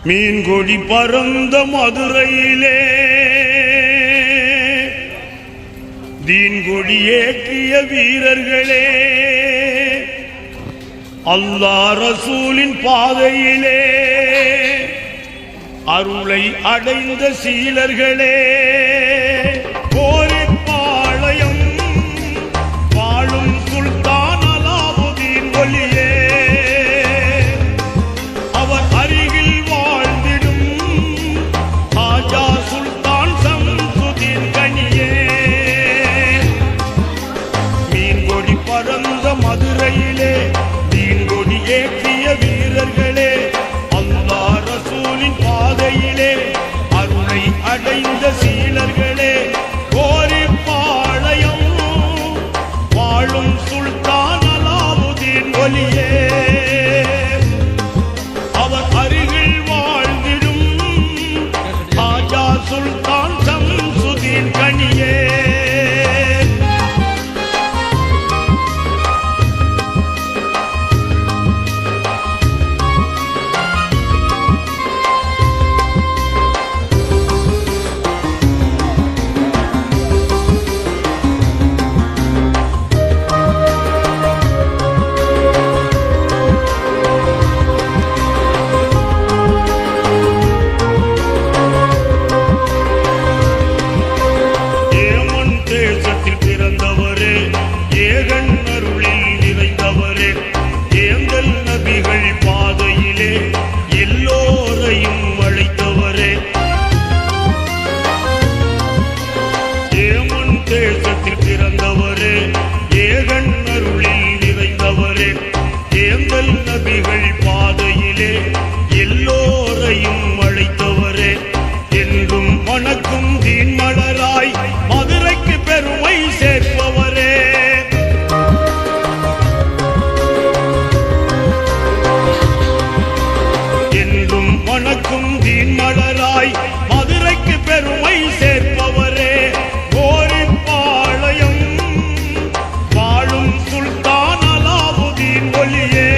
மீன்கொடி பறந்த மதுரையிலே தீன்கொடி ஏற்றிய வீரர்களே, அல்லாஹ் ரசூலின் பாதையிலே அருளை அடைந்த சீலர்களே, கோரிப்பாளையம் வாழும் சுல்தான் அலாவுதீன் ஒளியே, அவர் அருகில் வாழ்ந்திடும் ஆஜா சுல்தான் சம்சுதீன் கனியே. மீன்கொடி பறந்த மதுரையிலே தீன்கொடி ஏற்றிய வீரர்களே, அல்லாஹ் ரசூலின் பாதையிலே அருளை அடைந்த சீலர்களே, கோரிப்பாளையம் வாழும் சுல்தான் அலாவுதீன் ஒளியே, அவர் அருகில் வாழ்ந்திடும் ஆஜா சுல்தான் சம்சுதீன் கனியே. நபிகள் பாதையிலே எல்லோரையும் அழைத்தவரே, என்றும் வணக்கும் தீன் மலராய் மதுரைக்கு பெருமை சேர்ப்பவரே, என்றும் வணக்கும் தீன் மலராய் மதுரைக்கு பெருமை சேர்ப்பவரே, கோரிப்பாளையம் வாழும் சுல்தான் அலாவுதீன் ஒளியே,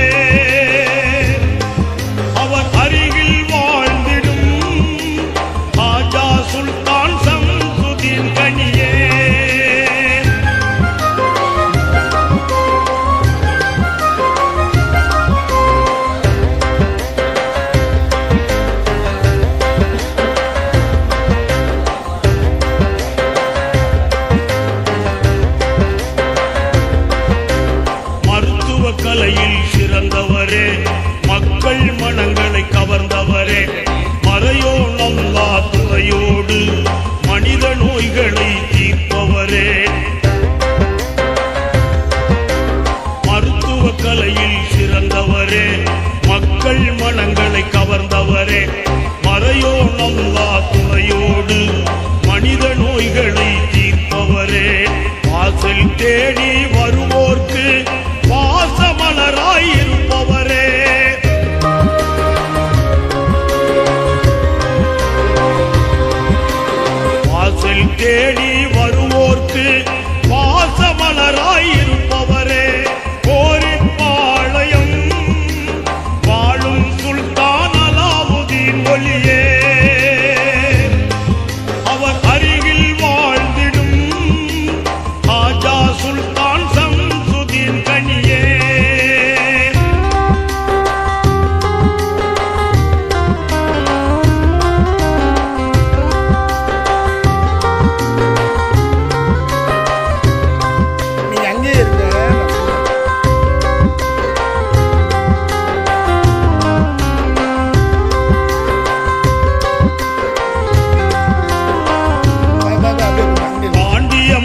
சுல்தான் சம்சுதீன் கனியே. மருத்துவ கலையில் சிறந்தவரே, மக்கள் மனங்களை கவர்ந்தவரே, மறையோன் அல்லாஹ் துணையோடு மனித நோய்களை தீர்ப்பவரே, மருத்துவ கலையில் சிறந்தவரே, மக்கள் மனங்களை கவர்ந்தவரே, மறையோன் அல்லாஹ் துணையோடு மனித நோய்களை தீர்ப்பவரே, வாசல் தேடி வருவோர்க்கு வாசமலராய் இருப்பவரே, வாசல் தேடி வருவோர்க்கு வாசமலராய் இருப்பவரே, கோரிப்பாளையம் வாழும் சுல்தான் அலாவுதீன் ஒளியே, அவர் அருகில் வாழ்ந்திடும் ஆஜா சுல்தான் சம்சுதீன் கனியே.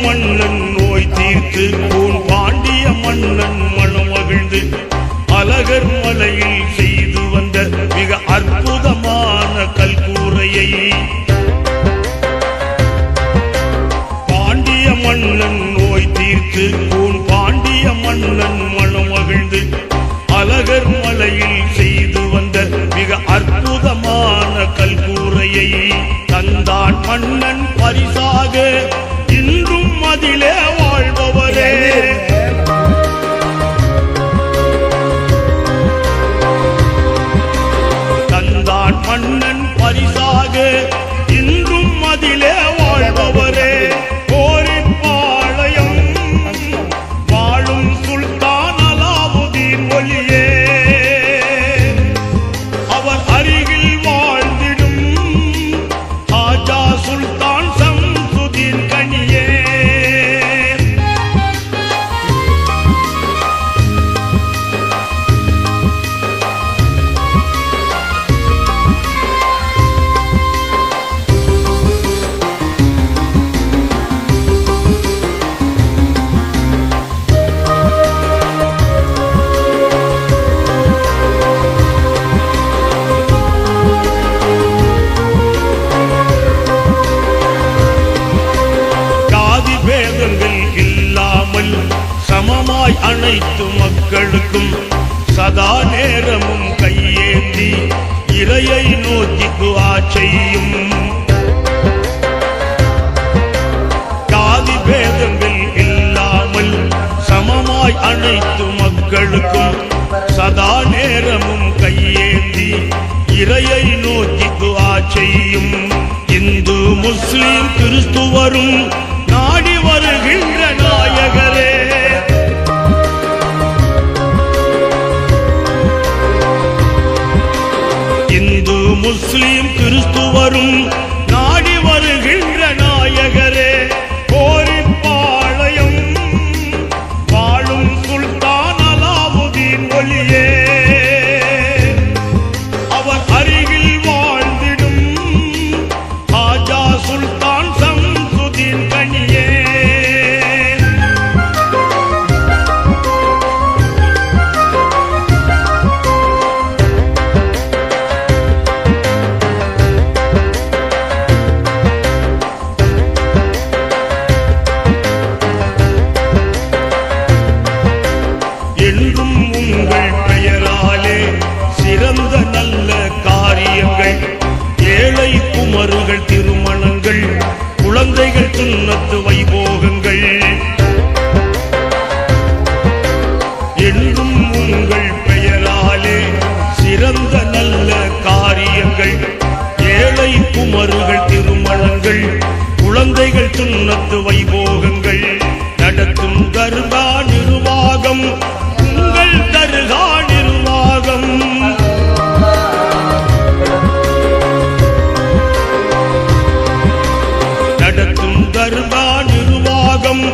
மன்னன் நோய் தீர்த்து பூன் பாண்டிய மன்னன் மனம் மகிழ்ந்து அழகர் மலையில் செய்து வந்த மிக அற்புதமான கல்கூரையை, பாண்டிய மன்னன் நோய் தீர்த்து பூன் பாண்டிய மன்னன் மனம் மகிழ்ந்து அழகர் மலையில் செய்து வந்த மிக அற்புதமான கல்கூரையை தந்தான் மன்னன் பரிசாக இன்றும் அதிலே வாழ்பவரே, தந்தான் மன்னன் நேரமும் கையேந்தி இறையை நோக்கி துஆ செய்யும் இந்து முஸ்லிம் கிறிஸ்துவரும் நாடி வருகின்ற நாயகரே. இந்து முஸ்லிம் கிறிஸ்துவரும் நாடி வருகின்ற நாயகரே. கோரிப்பாளையம் வாழும் சுல்தான் அலாவுதீன் ஒளியே, அவர் அருகில் வாழ்ந்திடும் ஆஜா சுல்தான் சம்சுதீன் கனியே. என்றும் உங்கள் பெயராலே சிறந்த நல்ல காரியங்கள், ஏழை குமருகள் திருமணங்கள், குழந்தைகள் சுன்னத்து வைபோகங்கள். என்றும் உங்கள் பெயராலே சிறந்த நல்ல காரியங்கள், ஏழை குமருகள் திருமணங்கள், குழந்தைகள் சுன்னத்து வைபோகங்கள் நடத்தும் தர்கா நிர்வாகம், உங்கள் தர்கா நிர்வாகம். நடத்தும் தர்கா நிர்வாகம்,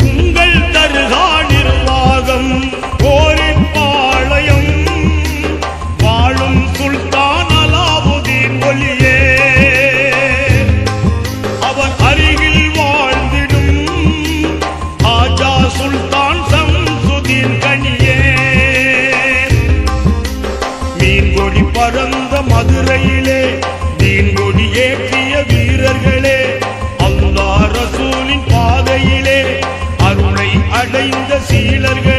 உங்கள் தர்கா நிர்வாகம். கோரிப்பாளையம் வாழும் சுல்தான் அலாவுதீன் ஒளியே, அவர் அருகில் வாழ்ந்திடும் ஆஜா சுல்தான் சம்சுதீன் கனியே. மீன்கொடி பறந்த மதுரையிலே மீன்கொடி ஏற்றிய வீரர்களே, அல்லாஹ் ரசூலின் பாதையிலே அருளை அடைந்த சீலர்கள்.